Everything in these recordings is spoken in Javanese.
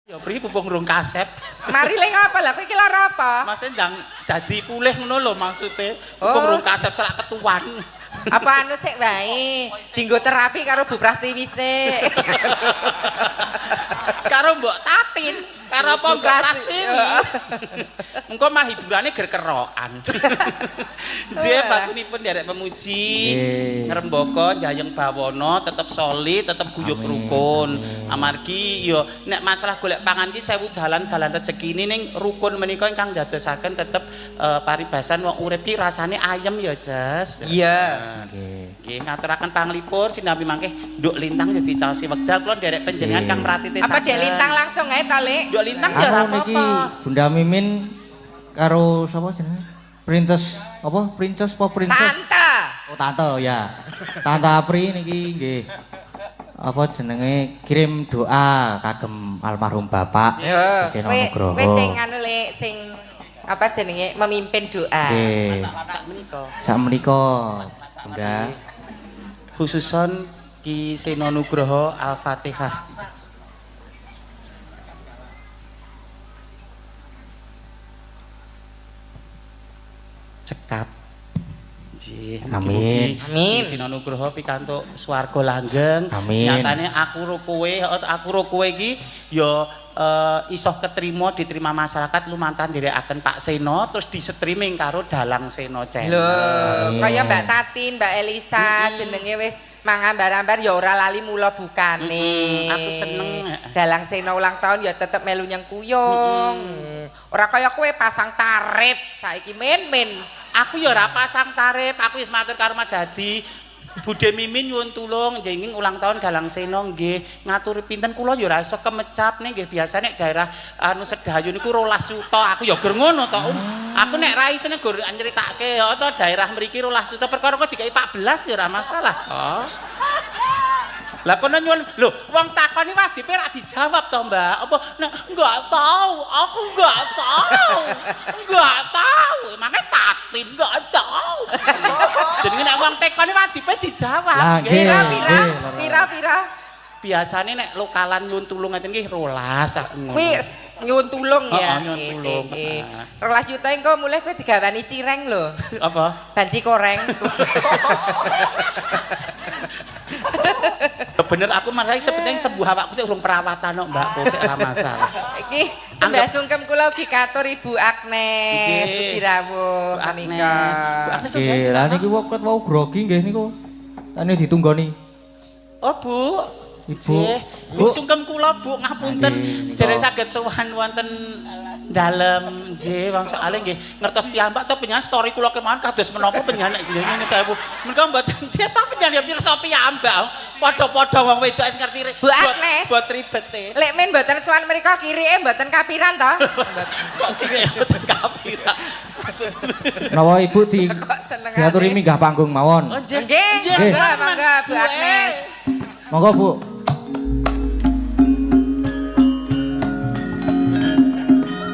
Ya pri pupung rung kasep. Mari lek apa lah kowe iki lara apa? Maksudnya ndang dadi pulih ngono lho maksude. Pupung rung kasep selak ketuan. Apa anu sik wae. Dinggo terapi karo Bu Prastiwi sik. Karo Mbok Tatin, karo apa Mbok Prastiwi. Engko mah hiburane ger kerokan. Nggih, bakunipun derek pemuji, ngrembaka Jayeng Bawana tetep solid, tetep guyub rukun. Amargi ya nek masalah golek pangan ki sewu dalan-dalan rezekine ning rukun menika ingkang dadosaken tetep paribasan wong urip ki rasane ayem ya, Jas. Iya. Nggih, ngaturaken panglipur sinambi mangke nduk lintang dadi caosi wekdal kula derek panjenengan Kang Pratiti Apa Dek Lintang langsung ae ta, Lek? Nduk lintang ya ora niki apa-apa. Bunda Mimin karo sapa jenenge? Princess apa? Princess apa princess? Tante. Oh tante ya. Tante Apri niki nggih apa jenenge kirim doa kagem almarhum Bapak Seno Nugroho. Kowe sing anu Lek sing apa jenenge memimpin doa. Nggih. Sak menika. Sak menika Bunda. Khususon Ki Seno Nugroho Al-Fatihah. Cekap. Nggih, Amin. Amin. Ki Seno Nugroho pikantuk swarga langgeng. Amin. Nyatane aku ro kowe iki ya iso ketrima diterima masyarakat lumantan nderekaken Pak Seno terus di streaming karo Dalang Seno Channel. Lho, kaya Mbak Tatin, Mbak Elisa jenenge wis mangambar-ambar ya ora lali mula bukane. Aku seneng. Dalang Seno ulang tahun ya tetep melu nyengkuyung. Ora kaya kowe pasang tarif saiki men-men. Aku ya ora pasang tarif, aku wis matur karo Mas Hadi. Budhe Mimin nyuwun tulung njenging ulang tahun Dalang Seno nggih ngaturi pinten kula ya ora iso kemecap nih nggih biasane daerah anu Sedayu niku 12 juta aku ya gur ngono to aku nek ra isine gur nyeritake to daerah mriki 12 juta perkara kok dikai 14 ya ora masalah oh. Lah kono nyuwun lho wong takoni wajibe ra dijawab to Mbak apa nek enggak tahu aku enggak tahu emangnya Tatin enggak tahu jenenge nek wong tekoni wajibe dijawab Lah, nggih. nggih. Pira-pira. Biasane nek lokalan nyuwun tulung ngeten nggih 12 aku ngono. Kuwi nyuwun tulung ya. Nyuwun tulung. 12 juta engko mulai kowe digawani cireng lho. Apa? Banci koreng. Bener aku malah sebenarnya sembuh awakku sik urung perawatan kok Mbak, kok sik ora masalah. Iki sembah sungkem kula ugi katur Ibu Agnes Sugirawuh menika. Bu Agnes Nggih, lah niki wektu wau grogi nggih niku. Tane ditunggoni. Oh Bu. Ibu. Bu sungkem kula Bu ngapunten Nggih, jere nika. saged sowan wonten dalem nggih wong soalé nggih ngertos piyambak to penyan story kula kemawon kados menapa penyan nek jenenge saya Bu. Menika mboten cetak penyan ya pirsa piyambak. Padha-padha wong wedok sing ngerti Bu Agnes. buat ribete. Lek men mboten sowan mriku kirike mboten kapiran to? Kok kira mboten kapiran. Menawa Ibu Kok seneng. diaturi minggah panggung mawon. Oh, Nggih, Nggih. monggo Bu Agnes. Monggo Bu.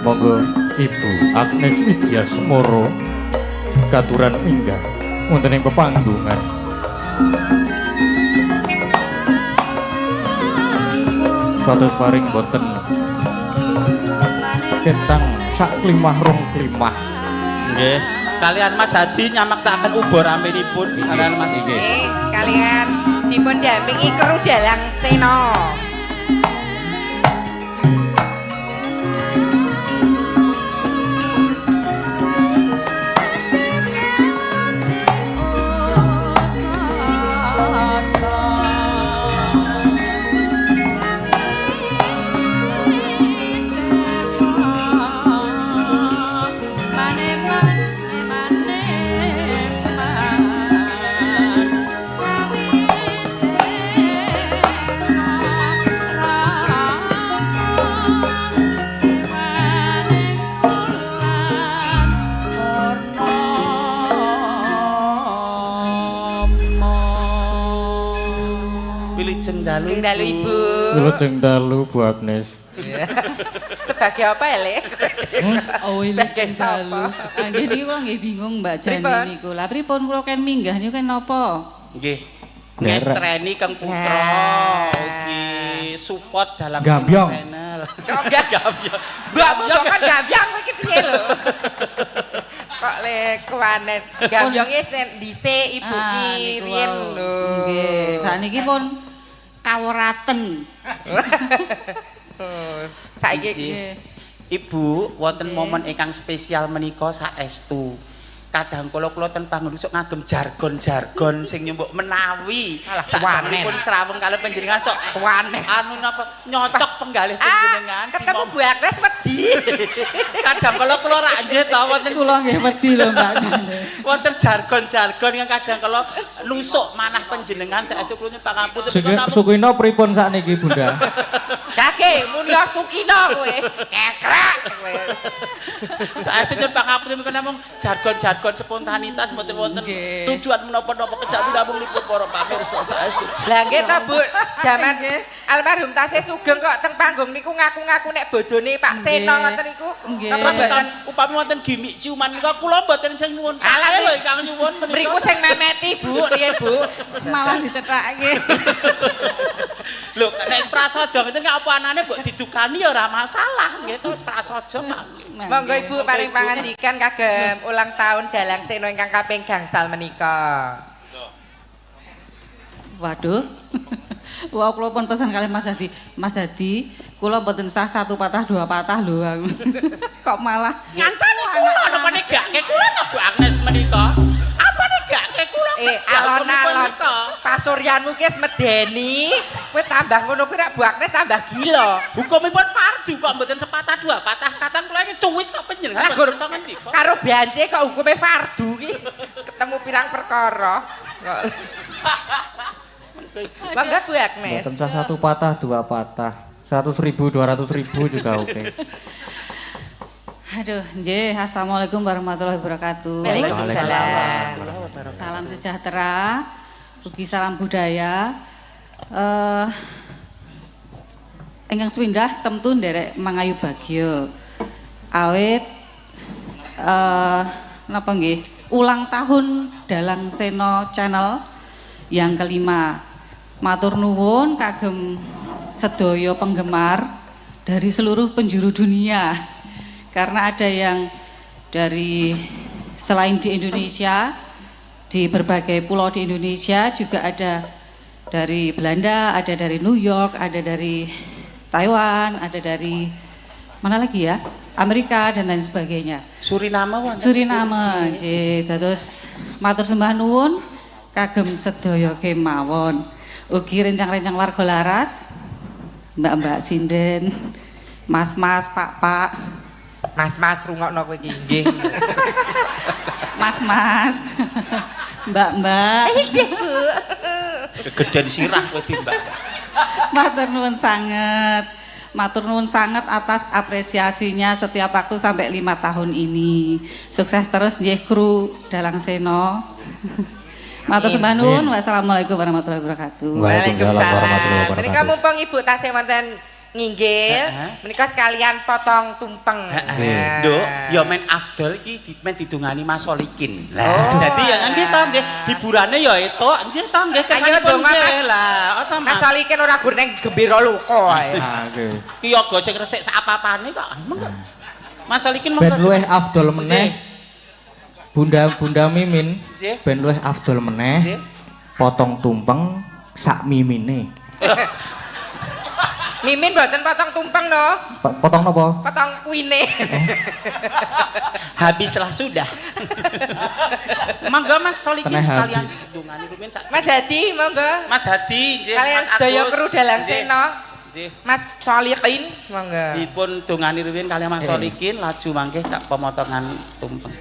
Monggo Ibu Agnes Widya Semoro katuran minggah wonten ing pepanggungan. Kados paring boten ketang sak klimah rong klimah. Nggih. Kalian Mas Hadi nyamaktaken ubur aminipun kalian Mas. Nggih, kalian dipun dampingi kru Dalang Seno. Wilujeng dalu. Sing dalu Ibu. Wilujeng dalu Bu Agnes. Sebagai apa ya, Lek? Oh, Sebagai ini dalu. apa? Nggih niku kula nggih bingung Mbak Pripun? Jani niku. Lah pripun kula ken minggah niku ken napa? Nggih. Ngerek. Ngestreni Kang Putra. Nah. Ugi support dalam Gambyong. channel. Kok gambyong. Mbakmu kok kan gambyong kowe iki piye lho? Kok le kuanet. Gambyonge dhisik ibu ki riyen lho. Nggih, sakniki pun kaweraten. Saiki Nggih. Ibu, wonten momen ingkang spesial menika saestu. Kadang kula ten pangunusuk ngagem jargon-jargon sing nyumbuk menawi. Alah, tuane. Pun srawung kalih panjenengan sok tuane. Anu napa nyocok penggalih panjenengan. Ketemu Bu Agnes wedi. Kadang kula ra nggih to wonten Kula nggih wedi lho Mbak Sande. wonten jargon-jargon yang kadang kula nusuk manah panjenengan saestu kula nyuwun pangapunten. Sukina pripun sakniki Bunda? Kake mula sukina kowe. Kekrek kowe. Saestu nyuwun pangapunten menika namung jargon-jargon spontanitas mboten wonten Nggih. tujuan menapa-napa kejawi namung nipun para pamirsa saestu. Lah nggih ta Bu, jaman almarhum Tasih Sugeng kok teng panggung niku ngaku-ngaku nek bojone Pak Seno ngoten niku. Nggih. Napa tekan upami wonten gimik ciuman nika kula mboten sing nyuwun. Alah, Lho ingkang nyuwun menika. Mriku sing memeti Bu, riyen Bu. Malah dicethake. Lho nek prasaja ngeten apa anane mbok didukani ya ora masalah nggih to prasaja Pak. Monggo Ibu paring pangandikan kagem ulang tahun Dalang Seno ingkang kaping gangsal menika. Waduh. Wah, kula pun pesan kali Mas Hadi. Mas Hadi, kula mboten sah satu patah dua patah lho. Kok malah Ngancani kula napa nek gak kula to Bu Agnes menika. Apa nek gak kula? Alon-alon pasuryanmu ki medeni. Kowe tambah ngono kuwi rak Bu Agnes tambah gila. Hukumipun fardu kok mboten sepatah dua patah katang kula iki cuwis kok panjenengan. Lah iso ngendi kok. Karo bance kok hukume fardu ki. Ketemu pirang perkara. Bangga Bu Agnes. Mboten sah satu patah, dua patah. 100.000, 200.000 juga oke. Aduh, nggih, assalamualaikum warahmatullahi wabarakatuh. Waalaikumsalam. Salam sejahtera, ugi salam budaya. Ingkang swindah temtu nderek mangayu bagya. Awit napa nggih? Ulang tahun Dalang Seno Channel yang kelima. Matur nuwun kagem sedaya penggemar dari seluruh penjuru dunia. Karena ada yang dari selain di Indonesia, di berbagai pulau di Indonesia juga ada dari Belanda, ada dari New York, ada dari Taiwan, ada dari mana lagi ya? Amerika dan lain sebagainya. Suriname wonten. Suriname, nggih. Dados matur sembah nuwun kagem sedaya kemawon. Ugi rencang-rencang warga laras, mbak-mbak sinden, mas-mas, pak-pak, Mas-mas rungokno kowe iki nggih. mas-mas, mbak-mbak. Nggih Bu. Gegeden sirah kowe timbak. Matur nuwun sanget. Matur nuwun sanget atas apresiasinya setiap waktu sampai 5 tahun ini. Sukses terus nggih kru Dalang Seno. Matur sembah nuwun. Wassalamualaikum warahmatullahi wabarakatuh. Waalaikumsalam warahmatullahi wabarakatuh. Menika mumpung Ibu tasih wonten nginggil, menika sekalian potong tumpeng. Nduk, ya men afdol iki men didungani Mas Solikin. Lah, dadi ya nggih to nggih hiburane ya etuk nggih to nggih kesanipun nggih. Lah, otomatis. Mas Solikin ora gur ning gembira luka ae. Ah, nggih. Ki yoga sing resik sak apa-apane kok. Mas Solikin Ben luwih afdol meneh. Bunda Mimin Nggih. ben luwih afdol meneh. Nggih. Potong tumpeng sak mimine. Mimin mboten potong tumpeng no, Potong napa? potong kuine. Habislah sudah. Monggo Mas Solikin Teneh kalian habis. dungani rumiyin sak. Mas Hadi monggo. Mas Hadi nggih, Kalian Mas sedaya Agus. kru Dalang Nggih. Seno. Nggih. Mas Solikin monggo. Dipun dungani rumiyin kalian Mas Solikin laju mangke tak pemotongan tumpeng.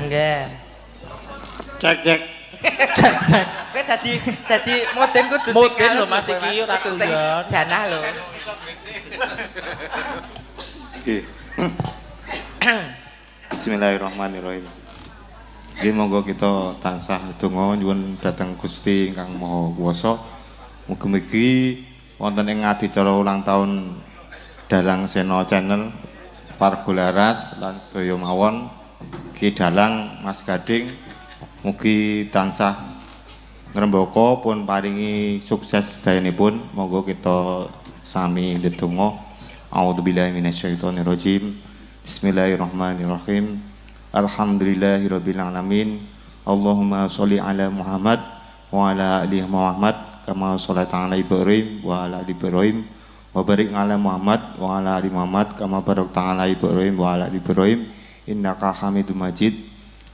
Monggo. Cek. Kowe dadi moden kudu sing Moden lho, alus Mas, lho, iki ora kudu sing guyon. janah lho. Bismillahirrahmanirrahim. Nggih monggo kita tansah donga nyuwun dhateng Gusti ingkang Maha Kuwasa. Mugi-mugi wonten ing adicara ulang tahun Dalang Seno Channel Pargo Laras lan sedaya mawon Ki Dalang Mas Gading mugi tansah ngrembaka pun paringi sukses dayanipun. Monggo kita sami ndedonga. A'udzubillahi minasyaitonirrajim. Bismillahirrahmanirrahim. Alhamdulillahirabbil alamin. Allahumma sholli ala Muhammad wa ala ali Muhammad kama sholaita ala Ibrahim wa ala ali Ibrahim wa barik ala Muhammad wa ala ali Muhammad kama barakta ala Ibrahim wa ala ali Ibrahim innaka Hamidum Majid.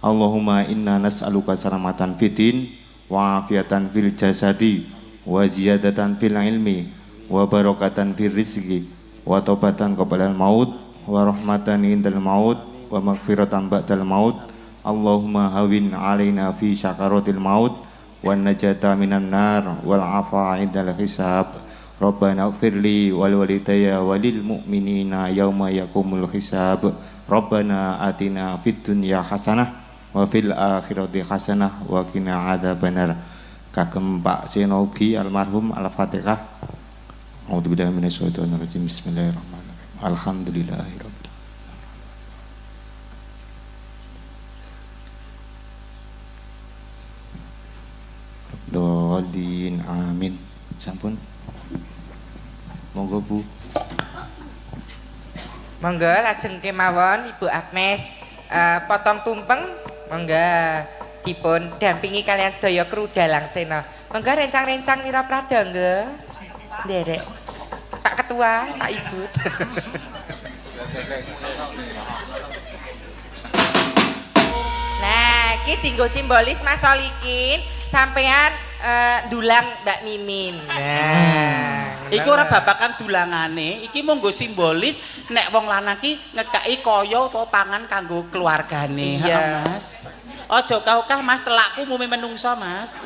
Allahumma inna nas'aluka salamatan fiddin wa afiatan fil jasadi wa ziyadatan fil ilmi wa barakatan fil rizqi wa taubatan qabla al maut wa rahmatan indal maut wa maghfiratan ba'dal maut. Allahumma hawin alaina fi syakaratil maut wan najata minan nar wal afa indal hisab. Rabbana ighfirli wal walidayya walil mu'minina yauma yaqumul hisab. Rabbana atina fid dunya hasanah wa fil akhirati hasanah wa qina adzabannar. Kagem Pak Senogi almarhum Al-Fatihah. A'udzubillahi minasyaitonir rajim. Bismillahirrahmanirrahim. Alhamdulillahirabbil dolin amin. Sampun. Monggo Bu. Monggo lajeng kemawon Ibu Agnes potong tumpeng monggo dipun dampingi kalian sedaya kru Dalang Sena. Monggo rencang-rencang mira prada nggih. Nderek. Pak Ketua, Pak Ibu. Nah, iki dienggo simbolis Mas Solikin sampean dulang Mbak Mimin. Nah, Iku ora babakan dulangane, iki monggo simbolis nek wong lanang ki ngekaki kaya utawa pangan kanggo keluargane. Iya. Mas. Aja kau-kah Mas telakku mume menungso, Mas.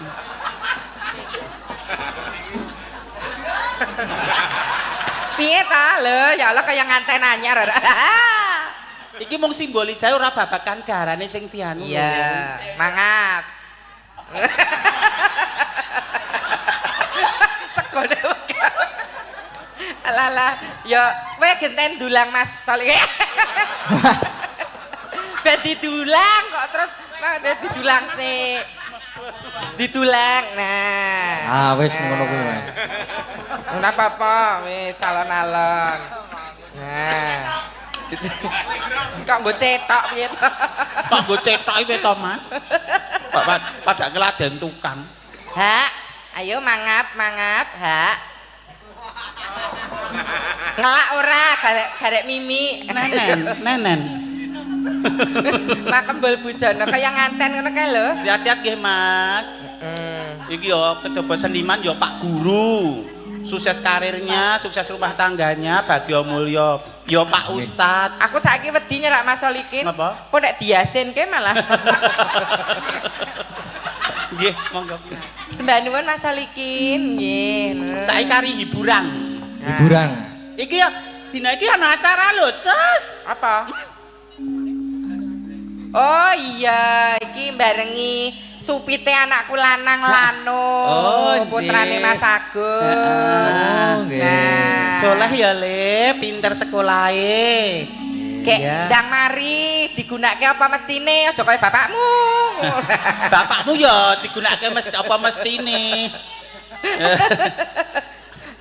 Piye ta? Lho, ya Allah kaya nganten anyar. Iki mung simbolis ae ora babakan darane sing dianu. Iya, mangap. Segone Alah, ya kowe genten dulang Mas Toli. Ben didulang kok terus didulang sik. Ditulang. Nah. Wis ngono kuwi wae. Ora apa-apa, wis alon-alon. Nah. Kok mbok cetok piye to? Kok nggo cetok piye to, Mas? Pada ngeladen tukang. Hak, ayo mangap, hak. Ngelak ora, garek mimi. Nenen. Mak kembel bujana kaya nganten ngono kae lho. Hati-hati nggih, Mas. Iki yo kecoba seniman yo Pak Guru. Sukses karirnya, sukses rumah tangganya, bagya mulya. Yo Pak Ustad. Aku saiki wedi nyerak Mas Solikin. Napa? Kok nek diasinke malah. Nggih, monggo. Sembah nuwun Mas Solikin, nggih. Saiki kari hiburan. Hiburan. Iki ya dina iki ana acara lho, Cus. Apa? Oh iya, iki barengi supite anakku lanang Lano. Oh, putrane Mas Agus. nggih. Nah, Soleh ya Le, pinter sekolahe. kek Iya. ndang mari digunakake apa mestine aja kaya bapakmu. Bapakmu ya digunakake apa mestine.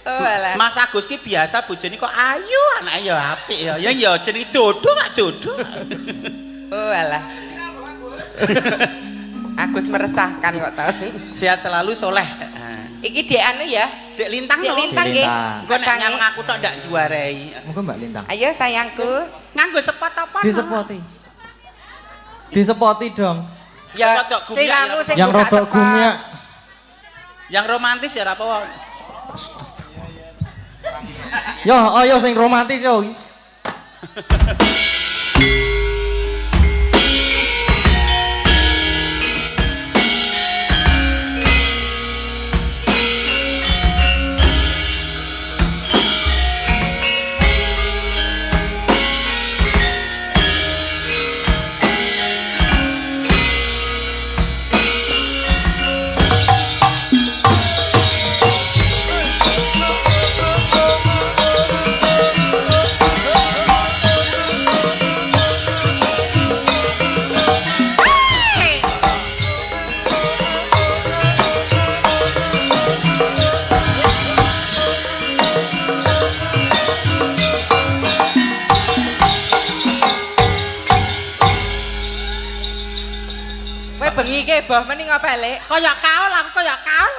Oh alah. Mas Agus ki biasa bojone kok ayu, anake ya apik ya. Ya jenenge jodoh Pak jodoh. Oh alah. Agus meresahkan kok tau. Sehat selalu Soleh. Iki dek anu ya. Dek Lintang Dek no. Lintang nggih. Engko nek nyaleng aku tok ndak juarai. Monggo Mbak Lintang. Ayo sayangku. Nganggo sepot apa? Disepoti. Disepoti dong. Ya Rodok gumyak sing ya. kamu sing Yang buka rodok sepot. gumyak. Yang romantis ya ora apa. Yo, ayo sing romantis yo. Kowe bengi iki boh mending apa lek? Kaya kaul aku kaya kaul.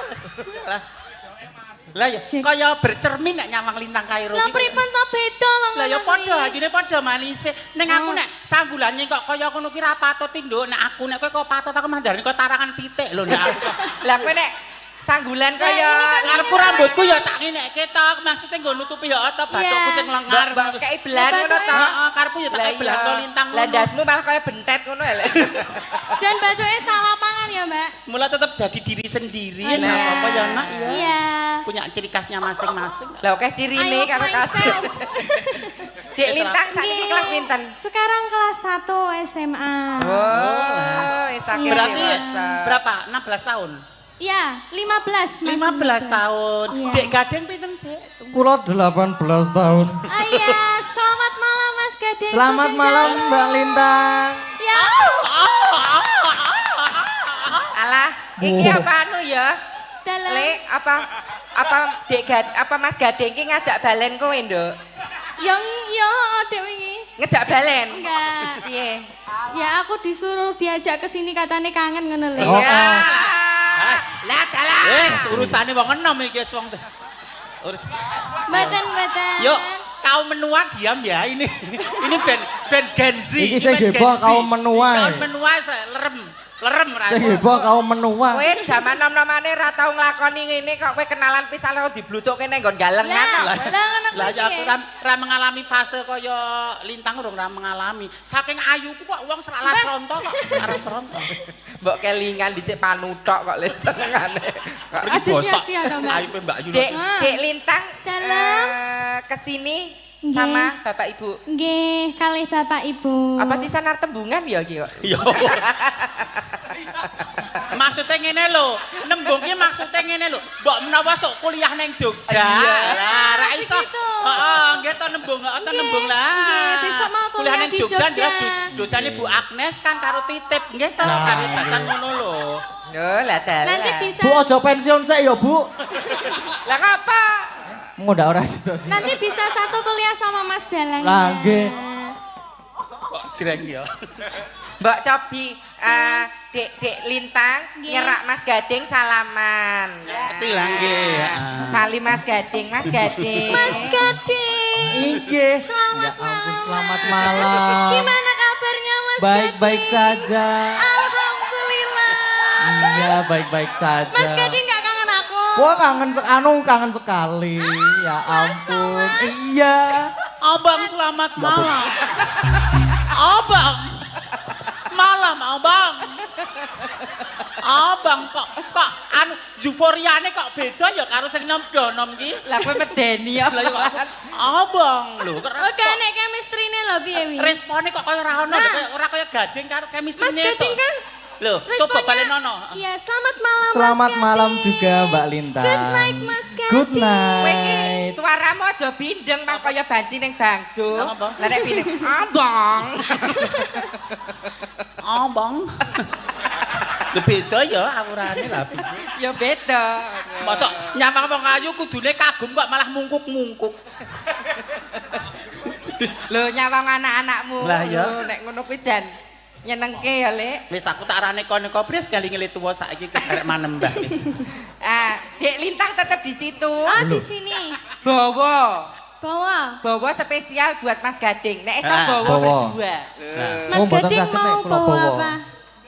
Lah ya kaya bercermin nek nyawang lintang Kairo. Lah pripun to beda wong. Lah ya padha ajine padha manise. Ning aku nek sanggulane kok kaya ngono ki ra patut tinduk nek aku nek kowe kok patut aku mandarani kok tarangan pitik lho nek aku. Lah kowe nek sanggulan kaya ngarepku rambutku ya tak ngenekke tok maksude nggo nutupi ya ta bathukku sing lengar. mbok kei belan ngono to. Heeh, karepku ya tak kei belan kok lintang. Lah ndasmu malah kaya bentet ngono lek. Jan batuke salah pangan ya, Mbak. Mula tetap jadi diri sendiri Oh, ya iya. apa ya nak ya. Iya. Punya ciri khasnya masing-masing. Lah oke cirine I love karo kasih. myself. Dek Lintang saiki Nggih. kelas pinten? Sekarang kelas 1 SMA. Oh, saking Berarti dewasa. berapa? 16 tahun. Iya, 15 Mas. 15 tahun. Iya. Dek Gading pinten, Dek? Kula 18 tahun. Iya, selamat malam Mas Gading. Selamat malam Mbak Lintang. Ya. Alah, iki apa anu ya? Dalam Lek apa Mas Gading ki ngajak balen kowe, Nduk? yang yo Dek wingi. Ngejak balen. Enggak. Piye? Ya aku disuruh diajak ke sini katanya kangen ngono lho. Oh, Ya. oh. Lah dalah. Wis, urusane wong enom iki wis wong. Urus. Mboten. Yuk, kaum menua diam ya ini. Ini band Gen Z. Iki ini sing band heboh Gen Z. kaum menua. Kaum menua lerem ra. Sing heboh kaum menua. Kowe zaman nom-nomane ra tau nglakoni ngene kok kowe kenalan pisan kok diblucukke ning nggon galengan. Lah ngono Lah kuwi. ya aku ra mengalami fase kaya Lintang urung ra mengalami. Saking ayuku kok wong seralas ronto kok, arep seronto. Mbok kelingan dhisik panutok kok le senengane. Kok Aja sia-sia to, Mbak. Ayuke Mbak Yu. Dek Lintang Dalam. kesini Nggih. sama Bapak Ibu. Nggih, kalih Bapak Ibu. Apa sih sanar tembungan ya iki kok? Yo. Maksudnya ngene lho, nembung ki maksudnya ngene lho. Mbok menawa sok kuliah ning Jogja. Iya. Lah ra iso. Begitu. Heeh, nggih to nembung, to nembung lah. nggih, besok mau kuliah ning di Jogja Jogja. dosane Bu Agnes kan karo titip nggih to, karo bacan ngono lho. Yo lah dalah. Nanti bisa Bu aja pensiun sik ya, Bu. Lah ngapa? Mau ndak ora situ. nanti bisa satu kuliah sama Mas Dalang. Lah, nggih. Kok jreng ya. Mbak Cobi, Dek Lintang Nggih. nyerak Mas Gading salaman. Ngerti lah nggih. Salim Mas Gading, Mas Gading. Mas Gading. Inggih. Selamat Ya ampun, malam. selamat malam. Gimana kabarnya Mas Baik-baik Gading? saja. Alhamdulillah. Iya, baik-baik saja. Mas Gading nggak kangen aku? Wah, kangen sekali. Ya ampun. Iya. Abang selamat malam. Abang. Malam abang. Abang kok anu euforiane kok beda ya karo sing nom-nom ki. Lah kowe medeni ya. Lah ya kok abang lho kok Oke, nek chemistry-ne lho piye wi? respone kok kaya ra ono Nah. kaya ora kaya Gading karo chemistry Mas Gading kan Lho, coba balen ono. Iya, selamat malam Selamat Mas malam Gading. juga Mbak Lintang. Good night Mas Gading. Good Kowe iki night. suaramu aja bindeng mah kaya banci ning bangjo. Lah, apa? Lah nek bindeng, abang. Abang. Lho beda ya awurane lah. Ya beda. Mosok nyawang wong ayu kudune kagum kok malah mungkuk-mungkuk. Lho nyawang anak-anakmu. Lah, ya. Lho, nek ngono kuwi jan nyenengke ya, Lek. Wis aku tak arane kono kopres kali ngeli tuwa saiki kegarek manembah wis. Dek Lintang tetap di situ. Ah, di sini. Bawa. Bawa. Spesial buat Mas Gading. Nek esok Ah, bawa bawa. berdua. Mas Oh, mboten Gading saged, Nek, mau kula bawa bawa. apa?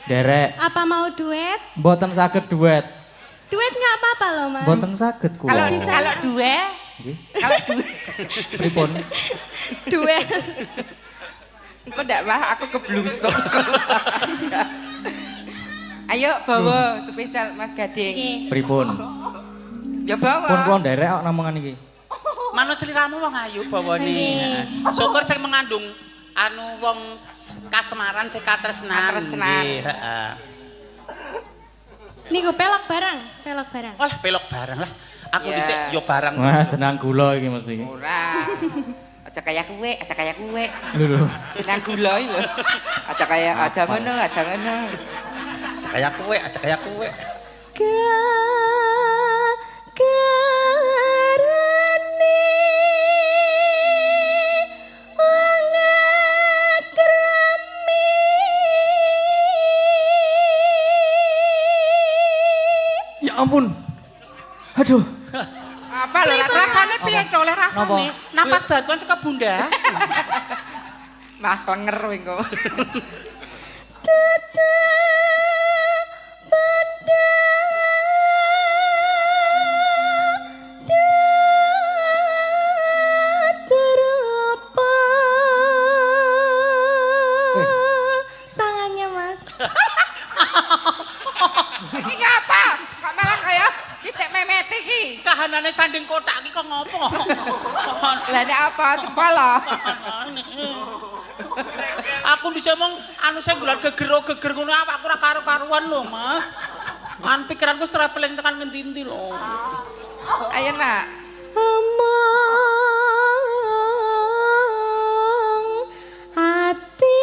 Derek, Apa mau duet? mboten saged duet. Duet nggak apa-apa loh, Mas. Mboten saged kula. Kalau dua, Nggih. kalau dua, Pripun? Duet. engko ndak mah aku keblusuk. Ayo bawa spesial Mas Gading. Oke. Pripun? Ya Pun bawa. kula nderek kok namongan iki. Manut seliramu wong ayu bawane. Nggih. Syukur sing mengandung anu wong kasemaran sing katresnan. Katresnan. Nggih, heeh. Niku pelok barang. Wah, pelok barang lah. Aku Ya. dhisik yo barang. Wah, jenang gula iki mesti. Ora. Aja kayak kue. Lho. Senang gula iki lho. Aja ngono. Kayak kue, aja kayak kue. Karane wong akrami ampun. Aduh. Apa lho Rasane piye to oleh rasane? Napas bantuan saka bunda. Mah kon ngeru engko. Tangannya Mas. Iki ngapa? Kok malah kaya titik memet iki? Kahanane sanding kotak iki kok ngopo? Lah nek apa cepol lho. Aku bisa mong anu saya gulat geger ngono apa aku ora karo-karuan lho, Mas. An pikiranku wis traveling tekan ngendi-endi lho. Ayo nak. Among ati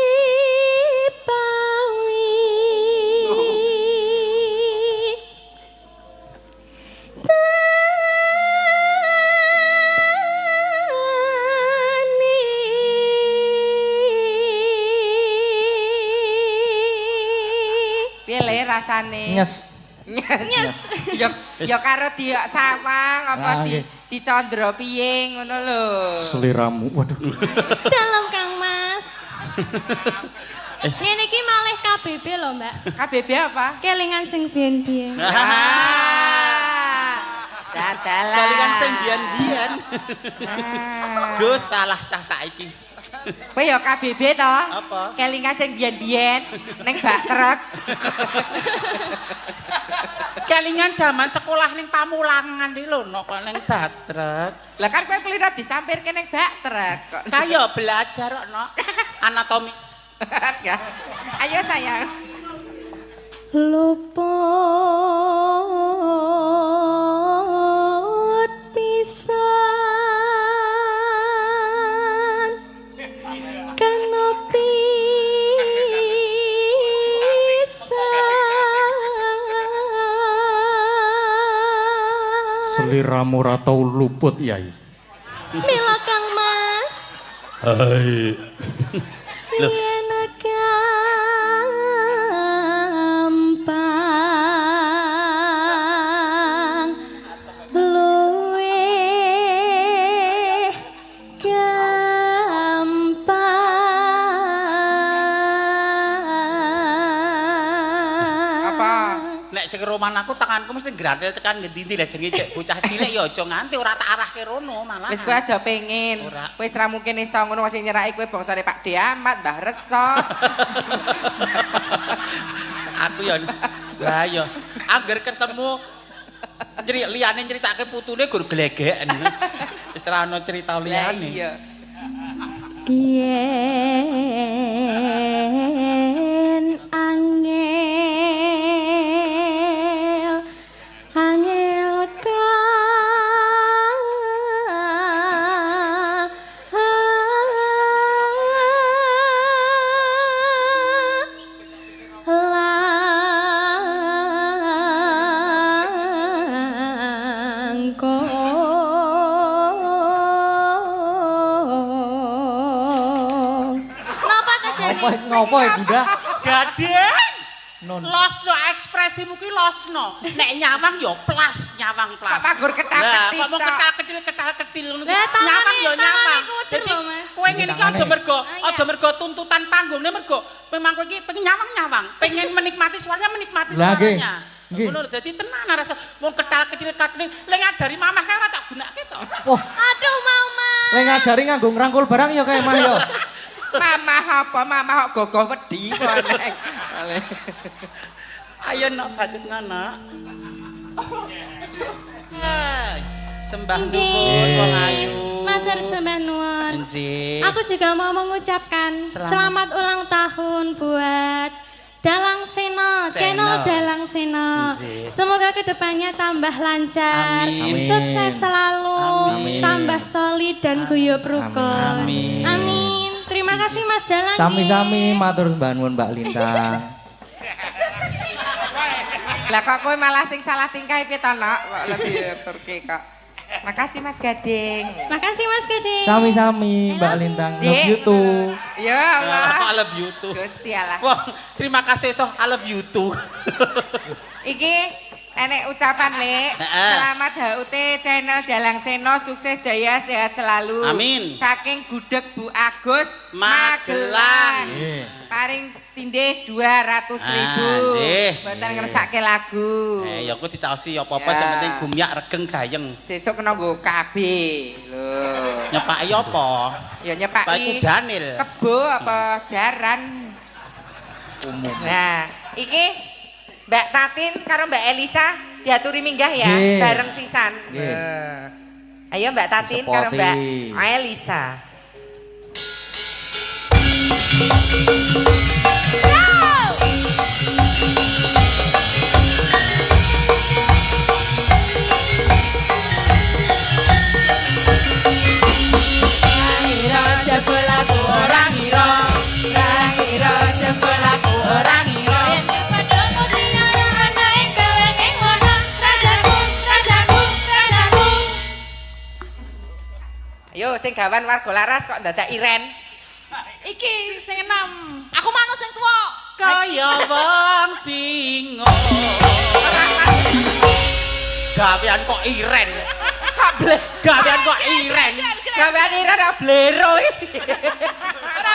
pawi Piye le rasane? Nyes. Nyes. Ya karo diok sawang apa Ah, nggih. dicandra piye ngono lho. Seliramu. Waduh. dalam Kang Mas. Ngene iki malih KBB lho, Mbak. KBB apa? Kelingan sing biyen-biyen. Dadalan. Kalian sing biyen-biyen. Gus salah cah saiki. Kowe ya KBB to? Apa? Kelingan sing biyen-biyen ning bak truk. Kelingan zaman sekolah ning Pamulangan iki lho kok ning Batrek. Lah kan kowe kelira disampirke ning bak truk kok. Kayo belajar kok anatomi. Ya. Ayo sayang. Luput pisan kena pisan Seliramu ora tau luput, Yai. mila Kang Mas Hai. yen gampang luwih gampang Apa? Nek sing roman aku tanganku mesti gratil tekan ngendi-endi lah jenenge cek bocah cilik ya aja nganti ora tak arahke rono malah. Wis kowe aja pengin. Ora. Wis ra mungkin iso ngono masih nyeraki kowe bangsane Pak Diamat, Mbah Reso. Aku ya lah ya angger ketemu liyane nyritake putune gur glegeken wis ora ana cerita Lah liyane. iya. Yen angel langkong. Napa kejadian? Ngopo ya, Bunda? Gadeng. Non. Losno ekspresimu ki losno. Nek nyawang ya plas nyawang plas. Pak Pagur Lah, ketak-ketik. kok mau ketal-ketil ngono. Lah, tangane- Nyawang ya nyawang. tangane kuder Dadi lho, Mas. kowe ngene iki aja mergo iya. aja mergo tuntutan panggungnya mergo memang kowe iki pengen nyawang-nyawang, pengen menikmati suaranya menikmati Lah, nggih. suaranya. Nggih. Ngono lho, dadi tenan rasa wong ketal-ketil le ngajari mamah kae ora tak gunakake to. Wah, Aduh, Mama. le ngajari nganggo ngrangkul barang ya kayak mah ya. Mama apa? Mama kok gogoh wedi meneh. Ayo nak patut nana. Hai, sembah nuwun wong ayu. Matur sembah nuwun. Nggih. Aku juga mau mengucapkan selamat ulang tahun buat Dalang Seno, channel Dalang Seno. Nggih. Semoga kedepannya tambah lancar, Amin. sukses selalu, Amin. tambah solid dan guyub rukun. Amin. Amin. Terima kasih Mas Dalang. Sami-sami matur sembah nuwun Mbak Lintang. Lah kok kowe malah sing salah tingkah piye to, Nok? Kok lebih turki kok. Makasih Mas Gading. Makasih Mas Gading. Sami-sami Mbak Lintang. Love Dek. you too. Ya Allah. I love you too. Gusti Allah. Wah, terima kasih so I love you too. Iki enek ucapan, Lek. Selamat HUT channel Dalang Seno, sukses jaya, sehat selalu. Amin. Saking Gudeg Bu Agus Magelang. Paring tindih 200.000. nggih. Mboten ngersake lagu. Ya aku dicaosi apa-apa sing penting gumyak regeng gayeng. Sesuk kena nggo KB. Lho. Nyepaki apa? Ya Pak nyepaki Kudanil. kebo apa jaran. Umum. Nah, iki Mbak Tatin karo Mbak Elisa diaturi minggah ya, Nggih. bareng sisan. Ayo Mbak Tatin karo Sepoti. Mbak Elisa. Ayo sing gawan warga laras kok dadak iren. Iki sing enam. Aku manut sing tuwa. Kaya wong bingung. Gawean kok iren. Gawean kok iren. Gawean iren kok blero iki.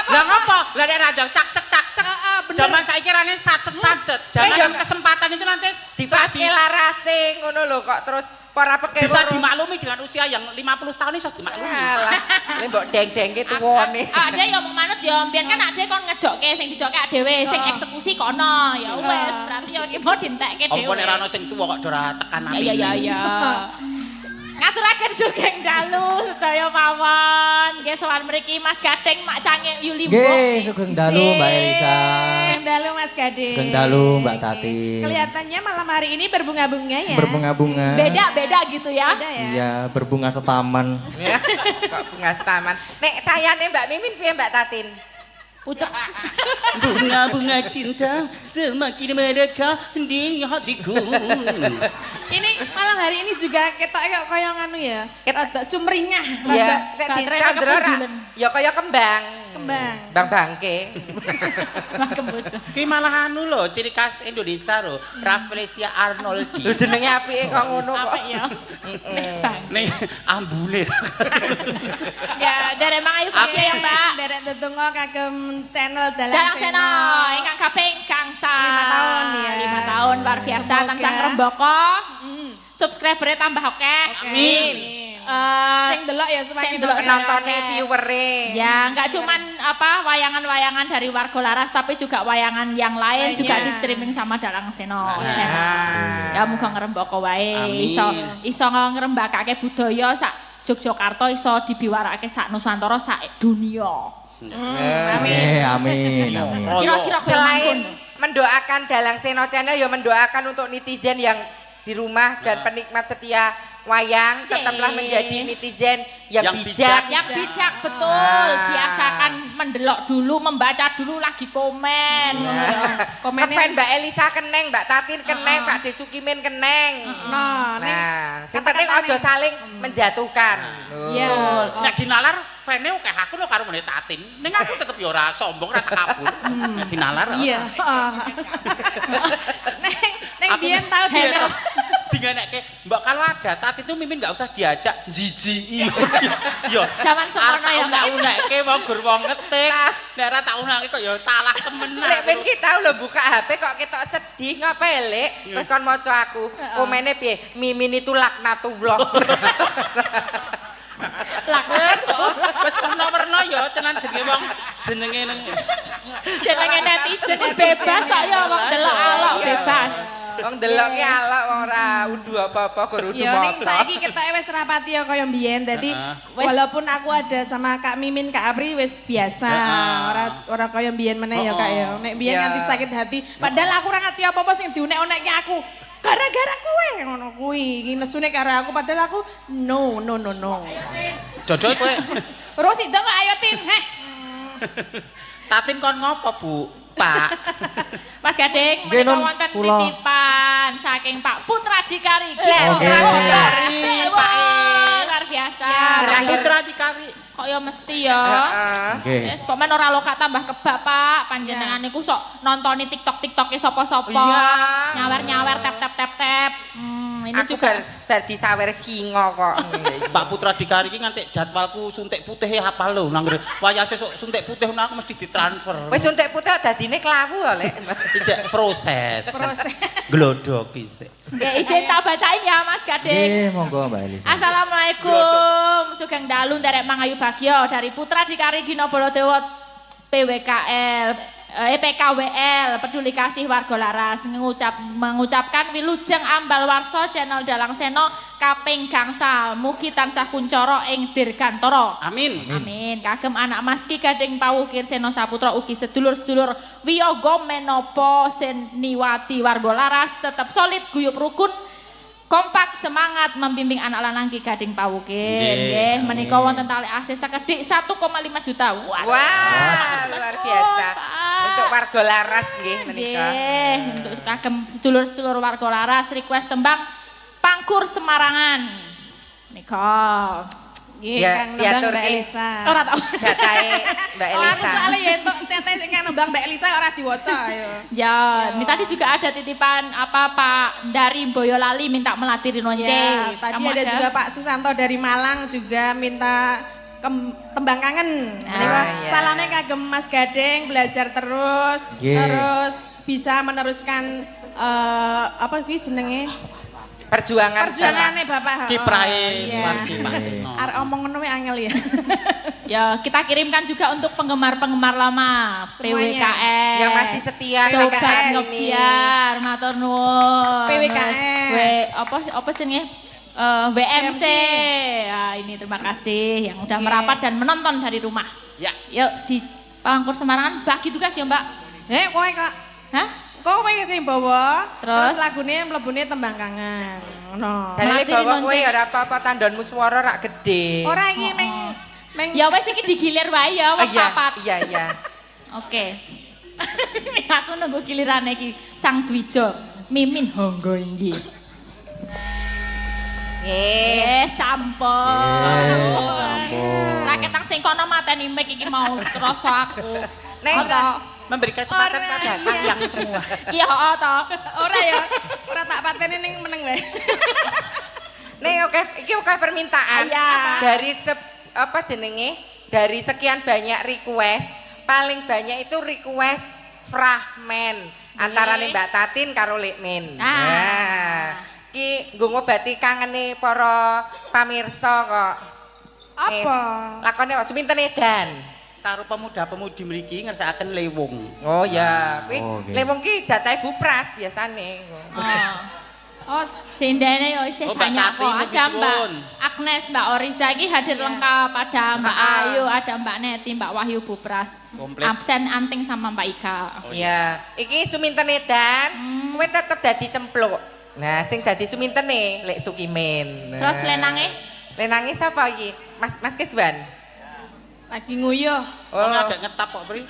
Lah ngopo? Lah nek radang cak cek cak cek. Zaman saiki rene sacet-sacet. Jangan kesempatan itu nanti Dipaske larase ngono lho kok terus para pekewo. bisa dimaklumi dengan usia yang 50 tahun iso dimaklumi. Alah, le mbok deng-dengke tuwane. Ade ya mau manut ya mbiyen kan ade kon ngejokke sing dijokke dhewe, sing eksekusi kono. Ya wis, berarti ya iki mau dientekke dhewe. Apa nek ra ono sing tuwa kok ora tekan ati. Ya. Ngaturaken sugeng dalu sedaya mawon. Nggih sowan mriki Mas Gading Mak Cangeng Yuli Mbok. Nggih, sugeng dalu Mbak Elisa. Sugeng dalu Mas Gading. Sugeng dalu Mbak Tati. Kelihatannya malam hari ini berbunga-bunga ya. Berbunga-bunga. Beda-beda gitu ya. Beda ya. Iya, berbunga setaman. Ya, kok bunga taman. Nek sayane Mbak Mimin piye Mbak Tatin? Ucap. Bunga-bunga cinta semakin mereka di hatiku. Ini malam hari ini juga ketok kayak nganu ya. Rada sumringah, Ya, rada nek dicandra ya kaya kembang. kembang. Bang bangke. Ki malah anu lho, ciri khas Indonesia lho, Rafflesia Arnoldi. Lho jenenge apike kok ngono kok. Apa ya? Ning ambune. Ya, dari Mang Ayu piye ya, Mbak? Derek tetunggo kagem channel Dalang Dalang Seno, Seno. ingkang kaping kangsa 5 tahun ya. 5 tahun luar biasa Semoga. tansah ngrembaka. Subscriber tambah akeh. Amin. Sing delok ya semakin sing delok Penontonnya viewere. Ya, enggak cuman apa wayangan-wayangan dari Warga Laras tapi juga wayangan yang lain juga di streaming sama Dalang Seno channel. Ya muga ngrembaka wae Amin. iso ngrembakake budaya sak Yogyakarta iso dibiwarakake sak Nusantara sak dunia. Amin. Amin. Amin. Kira-kira Selain mendoakan Dalang Seno channel ya mendoakan untuk netizen yang di rumah dan penikmat setia wayang tetaplah menjadi netizen yang bijak. yang bijak betul, biasakan mendelok dulu, membaca dulu lagi komen. Ngefan Mbak Elisa keneng, Mbak Tatin keneng, Pak Desukimin keneng. Nah, sing penting aja saling menjatuhkan. Ya. Nek dinalar fane akeh aku lho karo meneh Tatin. Ning aku tetep ya ora sombong, ora takabur. Nek dinalar. Iya, Neng biyen tau terus dingenekke, Mbak kalau ada Tatin itu Mimin enggak usah diajak jijiki. Yo. Zaman semono ya, Mbak. Unek-unekke wong gur wong ngetik. Nek ora tak unekke kok ya talah temenan. Lek ben kita lho buka HP kok ketok sedih ngapae Lek? Terus kon maca aku. Komene piye? Mimin itu laknatullah. Wes warna-warna ya tenan jenenge wong jenenge Jenenge netizen bebas kok ya wong delok alok bebas. Wong delok ki alak ora udu apa-apa gur udu Ya ning motor. saiki ketoke wis rapati ya kaya mbiyen. Dadi walaupun aku ada sama Kak Mimin, Kak Apri wis biasa. Ora kaya mbiyen meneh ya Kak ya. Nek mbiyen nganti sakit hati, padahal aku ora ngerti apa-apa sing diunek-unekke aku. Gara-gara kowe ngono kuwi. Iki nesune karo aku padahal aku no. Dodol kowe. Terus itu kok ayo Tin, heh. Tatin kon ngopo, Bu? Pak. Mas Gading, Nggih, menika Nun, wonten kula. titipan saking Pak Putra Dikari. Lek, Oke. Putra Dikari, Pak luar biasa. Putra Dikari. Kok ya mesti ya. Nggih. Wis pokoke ora loka tambah kebak, Pak. Panjenengan niku sok nontoni TikTok-TikToke sapa-sapa. Iya. Nyawer-nyawer tap. Ini Aku juga dadi sawer singa kok. Pak Putra Dikari iki nganti jadwalku suntik putih hafal lho nang wayah sesuk suntik putih aku mesti ditransfer. Wis suntik putih dadine klawu lho, Lek. Ijek proses. Glodoki sik. Nggih, izin tak bacain ya Mas Gading. Nggih, monggo Mbak Elisa. Assalamualaikum. Sugeng dalu nderek Mangayu Bagyo dari Putra Dikari Gino Bolodewo PKWL Peduli Kasih Warga Laras mengucapkan wilujeng ambal warsa channel Dalang Seno kaping gangsal mugi tansah kuncoro ing dirgantara. Amin. Amin. Kagem anak Mas Ki Gading Pawukir Seno Saputra ugi sedulur-sedulur wiyaga menapa seniwati warga Laras tetap solid guyub rukun kompak semangat membimbing anak lanang Ki Gading Pawukir. Nggih, menika wonten tali akses sekedhik 1,5 juta. Wah, luar biasa. Untuk warga Laras nggih menika. Nggih, untuk kagem sedulur-sedulur warga Laras request tembang Pangkur Semarangan. Nika. Nggih, Ya, Kang diatur Mbak ke- Elisa. Ora tau. Jatahe Mbak Oh, aku Elisa. soalnya ya entuk cete sing kan Mbak Elisa ora diwaca ya. Ya, ini tadi juga ada titipan apa Pak dari Boyolali minta melatih Rinonce. Ya, tadi ada juga Pak Susanto dari Malang juga minta tembang kangen. Menika iya. salame kagem Mas Gading belajar terus, Nggih. terus bisa meneruskan apa kuwi jenenge? Perjuangannya Bapak. Kiprahe Iya. Suwardi Pak Seno. Arek omong ngono wae angel ya. Ya, kita kirimkan juga untuk penggemar-penggemar lama Semuanya. PWKS. yang masih setia Sobat sampai hari ini. Ngebiar, matur nuwun. PWKS. Apa jenenge? WMC. Ya, ini terima kasih yang udah merapat dan menonton dari rumah. Ya. Yuk di Pangkur Semarangan bagi tugas ya, Mbak. Kowe Kak. Hah? Kowe sing bawa, Terus? lagune mlebune tembang kangen. Ngono. Jadi Melatih bawa Rinonce. kowe ya ora apa-apa tandonmu swara rak gede. Ora iki meng Ya wes iki digilir wae ya, Oh, wong iya, papat. iya. Oke. Aku nunggu gilirane iki Sang Dwijo. Mimin Honggo inggih. Nggih. Sampun. Ampun. Rakyat nang sing kono mateni mic iki mau terus aku. Neng, Ora. Memberi kesempatan Ora, pada iya. yang semua. Iya, to. Ora ya. Ora tak pateni ning meneng wae. Nih oke, iki oke permintaan. Iya. Dari apa jenenge? Dari sekian banyak request, paling banyak itu request fragmen antara Mbak Tatin karo Lekmin. Nah, iki nggo ngobati kangene para pamirsa kok. Apa? Lakone kok seminten edan. Karo pemuda-pemudi mriki ngersakaken lewung. Oh ya, kuwi Oh, oke. lewung ki jatahe Bu Pras biasane. Oh, Sindene yo isih Oh, Mbak banyak Tati, kok. ini Ada Mbak disuwun. Agnes, Mbak Orisa iki hadir lengkap. Ada Mbak Ayu, ada Mbak Neti, Mbak Wahyu Bupras. Komplit. Absen Anting sama Mbak Ika. Iya, iki suminten edan, kowe tetep dadi cempluk. Nah, sing dadi sumintene Lek Sukimin. Terus lenange? Lenange sapa iki? Mas Kiswan. lagi nguyuh. Oh, agak ngetap kok, Pri.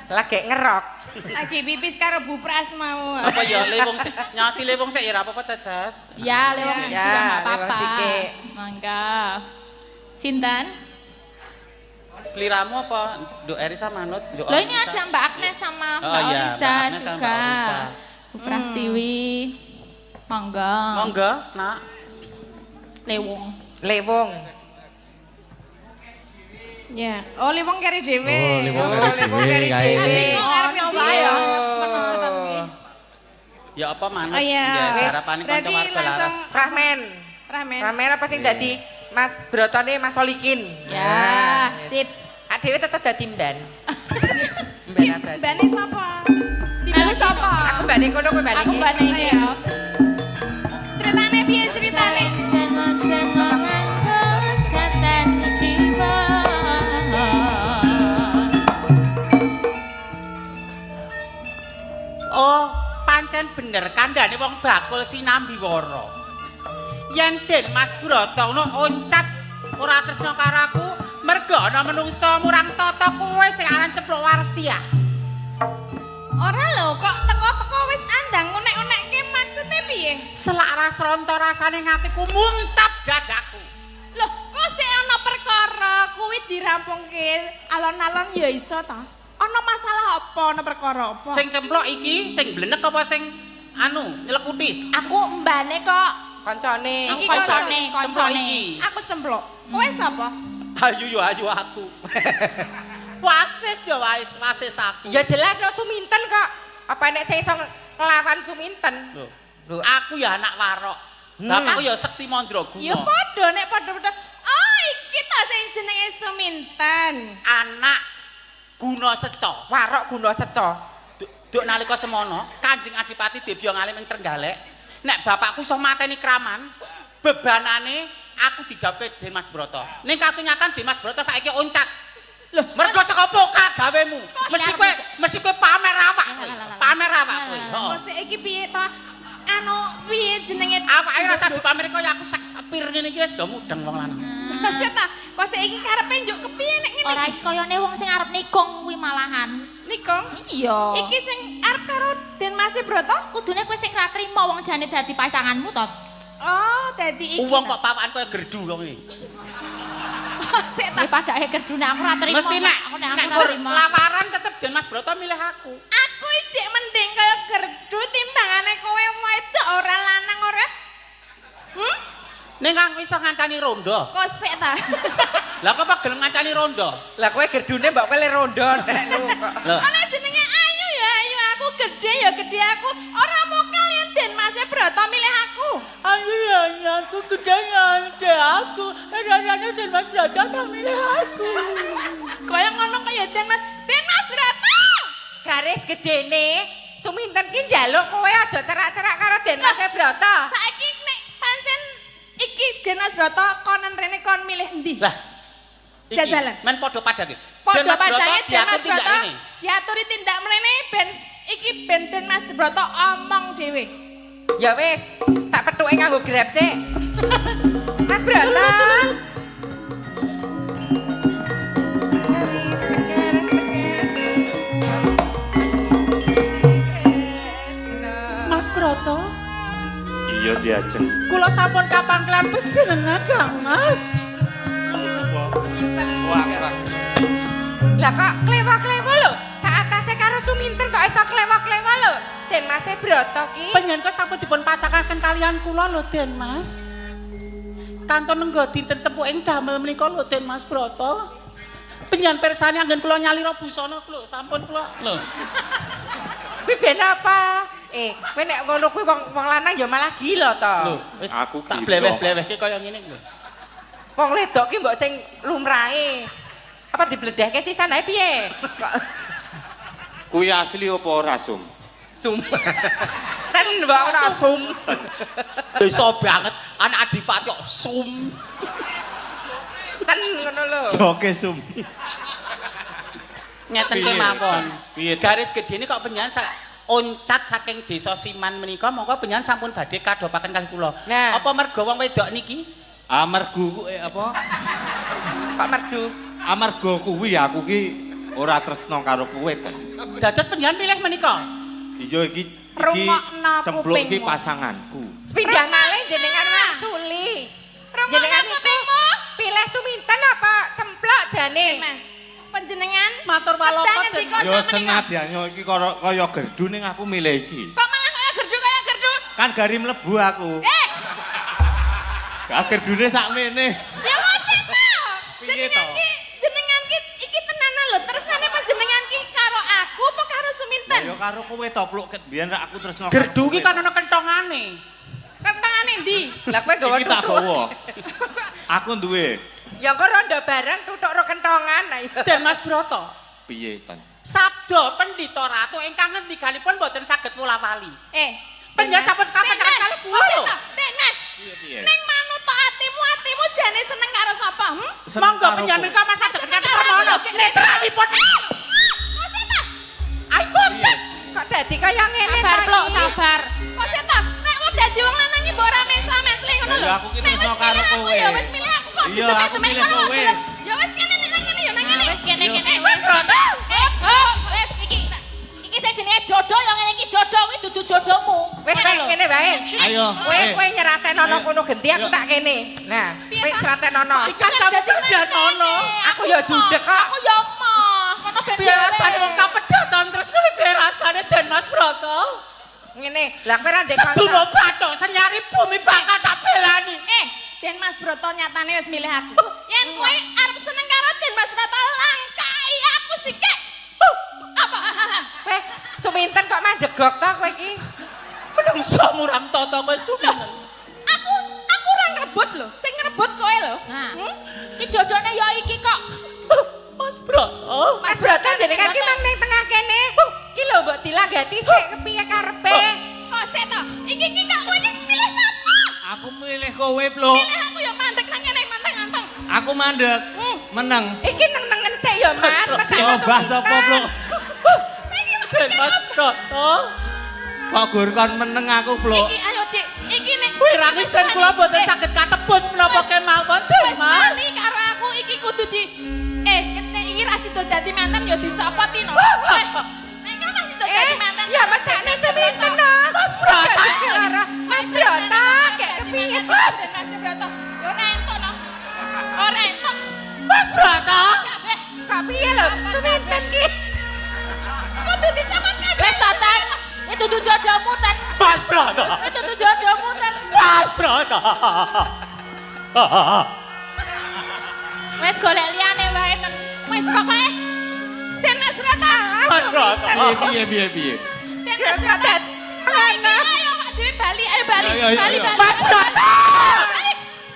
Lagi ngerok. Lagi pipis karo Bu Pras mau. Apa ya lewung sik, nyasi lewung sik ya ora apa-apa ta, Jas. Ya, lewat Ya, juga nggak apa-apa. lewat sikik. Mangga. Sinten? Seliramu apa? Nduk Erisa manut, nduk Loh ini Orisa. ada Mbak Agnes sama Oh, Mbak iya, Orisa Mbak Agnes sama juga. Mbak Orisa. Bu Prastiwi. Mangga. Monggo, Nak. Lewung. Lewung. Ya. Oh, limong kari dhewe. Oh, limong Oh, lewung kari dhewe. Ono wae ya. Ya apa manut? Oh iya. Ya, harapane kanca Berarti warga langsung laras. Fragmen. ramen. Fragmen apa sing dadi Mas Brotone Mas Solikin. Ya, sip. Adewe tetep dadi mban. Mban abadi. Mbane sapa? Lalu sapa? Aku mbane kono kowe mbane Aku iki. Mbak Neti ya. Ceritane piye ceritane? Oh, pancen bener kandhane wong bakul sinambi wara. Yen Den Mas Brotono oncat ora tresna karo aku, merga ana menungsa murang tata kowe sing aran ceplok warsiah. Ora lho, kok teko-teko wis andang unek-unekke maksude piye? Selak rasronto rasane ngatiku muntap dadaku. Loh, kok sik ana perkara kuwi dirampungke alon-alon ya iso ta. Ana masalah apa, ana perkara apa? Sing cemplok iki sing blenek apa sing nyelekutis? Aku mbane kok. Kancane. Iki Koncone. Iki. Aku cemplok. Kowe sapa? Ayu aku. Wasis ya wasis aku. Ya jelas no Suminten kok. Apa nek sing iso nglawan Suminten? Lho, aku ya anak warok. Bapakku ya Sekti Mandraguna. Ya padha nek padha-padha. Oh, iki ta sing jenenge Suminten. Anak Guna Seco. Warok Guna Seco. Duk nalika semono, Kanjeng Adipati Debya ngalim ing Trenggalek, nek bapakku iso mateni kraman, bebanane aku digawe Dimas Broto. Ning kasunyatan Dimas Broto saiki oncat. Lho, mergo saka pokal gawemu. Mesti kowe pamer awak. Pamer awak kowe. Heeh. Kok sik iki piye ta? Piye jenenge? Awake rasa dipamer kaya aku sapir ngene iki wis do mudeng wong lanang. Maksud ta, kok sik iki karepe njuk kepiye nek ngene? Ora iki koyone wong sing arep nikung kuwi malahan. Nikung? Iya. Iki sing arep karo Den Mas Broto? Kudune kowe sing ra trimo wong jane dadi pasanganmu to. Oh, dadi iki. Wong kok pawakan kaya gerdu kok ngene. Kok sik ta? Kuwi padake gerdune aku ra trimo. Mesti nek aku nek ra trimo. lamaran tetep Den Mas Broto milih aku. Aku iki mending kaya gerdu timbangane kowe wedok ora lanang ora. Ning kang iso ngancani rondo. Kok sik ta? Lah kok gelem ngancani rondo? Lah kowe gerdune mbok kowe le rondo nek lu kok. Lho. Ana jenenge ayu ya ayu aku gede ya gede aku. Ora mau kalian Den Mas Broto milih aku. Ayo ya aku gede ya aku. Ada Den Mas Broto milih aku. Kaya ngono kaya Den Mas Broto. Garis gedene Suminten ki njaluk kowe aja cerak-cerak karo Den Mas Broto. Saiki nek pancen iki Den Mas Broto konen rene kon milih endi? Lah. iki, Jajalan. Men padha padake. Padha padane Den Mas diatur tindak Broto ini. diaturi tindak mrene ben iki ben Den Mas Broto omong dhewe. Ya wis, tak pethuke nganggo Grab sik. Mas Broto. Mas Broto, Iya diajeng. kula sampun kapangklan panjenengan Kang Mas. Lah kok klewa-klewa lho. Saatase karo Suminten kok iso klewa-klewa lho. Den Mas Broto ki. Panjenengan sampun dipun pacakaken kalian kula lho Den Mas. Kanton nenggo dinten tepuk ing damel menika lho Den Mas Broto. Panjenengan pirsani anggen kula nyalira busana lho, sampun kula lho. Kuwi ben apa? Kowe nek ngono kuwi wong lanang ya malah gila to. Lho, wis Aku tak gila. bleweh-blewehke kaya ngene lho. Wong wedok ki mbok sing lumrahe. Apa dibledehke sisan ae piye? Kok Kuwi asli apa ora sum? sum. Sen mbok ora sum. Desa banget anak Adipati kok sum. Ten ngono lho. Joke sum. Ngeten Piye, ke mawon. piye, Tan? Garis gedene kok panjenengan oncat saking desa Siman menika monggo panjenengan sampun badhe kadhopaken kalih kula. Nah. Apa merga wong wedok niki? Amargu apa? Kok merdu. Amarga kuwi aku ki ora tresno karo kowe to. Dados panjenengan pilih menika. Iya iki Rungokno cempluk iki kupingmu. pasanganku. Sepindah malih jenengan maksuli. Rungokno Jenengan iku kupingmu. pilih Suminten apa cemplok jane? Mas, panjenengan Matur walaka, pedang Den. ndika Ya sampeyan. senadyan iki kaya gerdu ning aku milih iki. Kok malah kaya gerdu kaya gerdu? Kan gari mlebu aku. Gak gerdune sakmene. Ya wis apa? Piye to? Jenengan ki iki tenanan lho, tresnane panjenengan ki karo aku apa karo Suminten? Ya karo kowe to pluk ket biyen rak aku tresno. Gerdu ki kan ana kentongane. Kentangane ndi? Lah kowe gawa iki tak tutuk. gawa. Aku duwe. Ya kok rondo bareng tutuk ro kentongan. Ayo. Den Mas Broto. Piye, Tan? Sabda Pendhita Ratu ingkang ngendikanipun boten saged wula-wali. Panjenengan Mas. sampun kapacakan kalih kula lho. Tenas. Piye? Ning manut to atimu jane seneng karo sapa? Monggo panjenengan menika Mas saged karo netralipun. Ayo Kok dadi kaya ngene Sabar, ta Plok, iki? sabar. Kok sih ta? Nek wong dadi wong lanang iki mbok ora mesla-mesli ngono lho. Ya, aku ki Nek tresno wis karo milih aku, kowe. Ya wis milih aku kok Iya, aku ditemek-temek milih ngono kok kowe. gelem. Ya wis kene nek nang ngene ya nang ngene. Wis kene-kene. Mas Broto. Wis iki sing jenenge jodoh yang ngene iki jodoh kuwi dudu jodohmu. Wis nek ngene wae. Ayo. Kowe nyeraten ana Ayo. kono genti aku Ayo. tak kene. Nah, kowe nyeraten ana. Ikan campur dan ono. ya judek kok. Aku ya mah. Ngono ben. Piye rasane wong kapedaton terus piye rasane Den Mas Broto? Ngene, lah kowe ra ndek Sedulo bathuk senyari bumi bakal tak belani. Den Mas Broto nyatane wis milih aku. Yen kowe arep seneng karo Den Mas Broto langkai aku sikik. Apa? Suminten kok manjegok to kowe iki? Menungso muram toto kowe suminten. Aku ora ngrebut lho, sing ngrebut kowe lho. Nah. Iki jodone ya iki kok. Mas Broto. Mas Broto jenengan ki nang ning tengah kene. Ki lho mbok dilanggati sik kepiye karepe? Kok sik to? Iki kok kowe milih sapa? Aku milih kowe, Pluk. Milih aku ya mandek nang kene mandek anteng. Aku mandek. Meneng. Iki neng-nengen sik ya, Mas. Coba sapa, Pluk? Den Mas Broto. Kok gur kon meneng aku, Pluk. Iki ayo Dik, iki nek Wirang isen kula boten saged katebus menapa kemawon Den Mas. Mani karo aku iki kudu di nek iki ra sido dadi manten ya dicopoti no. Nek kan masih sido dadi manten. Ya mesakne seminten no. Mas Broto. Mas Broto, kayak kepiye? Dan Mas Broto, yo entuk no. Ora entuk. Mas Broto. Kok piye lho? Seminten ki. Kudu dicopot kabeh. Wes toten. Itu tuh jodohmu ten. Mas Broto. Itu tuh jodohmu ten. Mas Broto. Wes golek liyane wae ten. Wis pokoke Den Mas Broto. Mas Broto. Piye? Den Mas Broto. Ayo dhewe bali, ayo bali. Ayo, ayo, Bali ayo. bali. Mas Broto.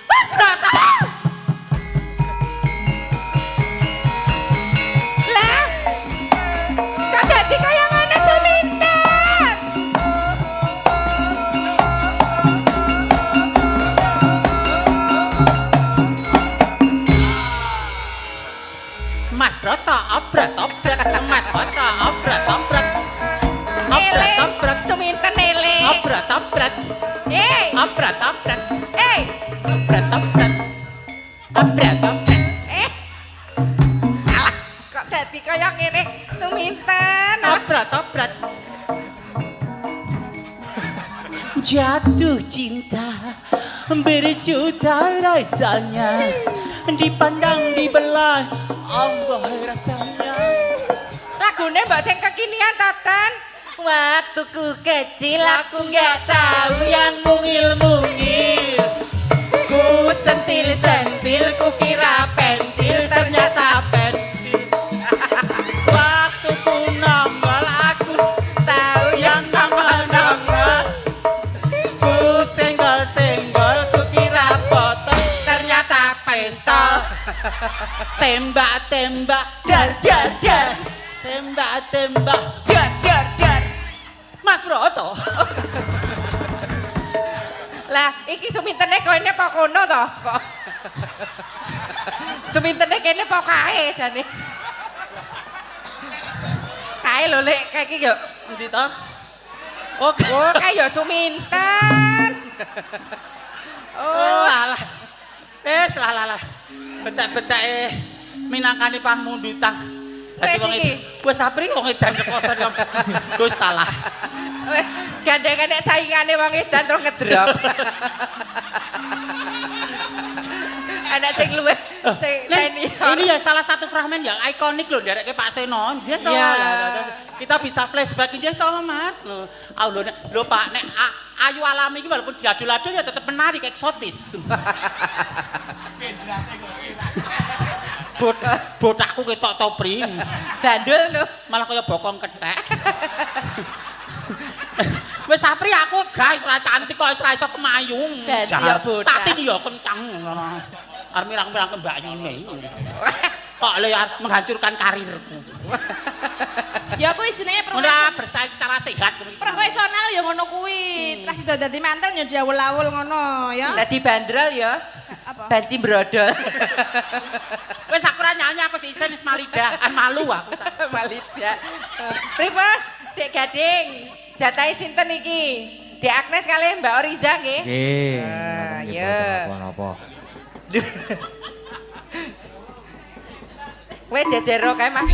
Mas Broto. Lah. Kok dadi kaya ngene seminten? Mas Broto, obrat. Mas Broto, obrat. Ele. Seminten ele. Obrat. Eh, Obrat. eh, eh. Alah, kok dadi kaya ngene seminten? Obrat. Jatuh cinta berjuta rasanya, dipandang dibelah Allah rasanya. Lagune mbok sing kekinian Tatan. Waktuku kecil aku nggak tahu yang mungil-mungil. Ku sentil, ku kira pentil, ternyata pentil. Waktu ku nongol, aku tahu yang nama-nama. Ku senggol, ku kira botol, ternyata pistol. Tembak, dar. Tembak, Dar. Mas Broto. Lah, iki sumintene kene apa kono to? Kok. Sumintene kene apa kae jane? Kae lho lek kae iki yo. Endi to? Oke. Oh, kae yo suminten. Oh, alah. Lah. Betak-betak minangkani pamundutan. Wes Dadi wong iki. wis sapri wong edan kekosan Gus talah. Weh, gandeng-gandeng saingane wong edan terus ngedrop. Anak sing luwih sing senior. Ini ya salah satu fragmen yang ikonik loh dari Pak Seno. Dia toh. Iya. Kita bisa flashback dia toh Mas. Lho Pak nek Ayu Alami iki walaupun diadul-adul ya tetap menarik eksotis. Botakku ketok topri. Dandul lho. Malah kaya bokong kethek. Wis sapri aku guys ora cantik kok ora iso kemayung. Ganti ya botak. Tati ya kencang ngono. Arep mirang-mirang mbakyune. Kok le menghancurkan karirku. Ya kuwi jenenge Ora bersaing secara sehat. profesional ya ngono kuwi. Terus sido dadi manten ya diawul-awul ngono ya. Dadi bandrol ya. Apa? Banci brodol. Wis aku ora nyanyi aku sih wis malida, malu aku. Malida. Pripun? Dek Gading. Jatahe sinten iki? Dek Agnes kali Mbak Oriza nggih? Nggih. Ah, nggih, iya. boten Napa? Weh jejero kae Mas.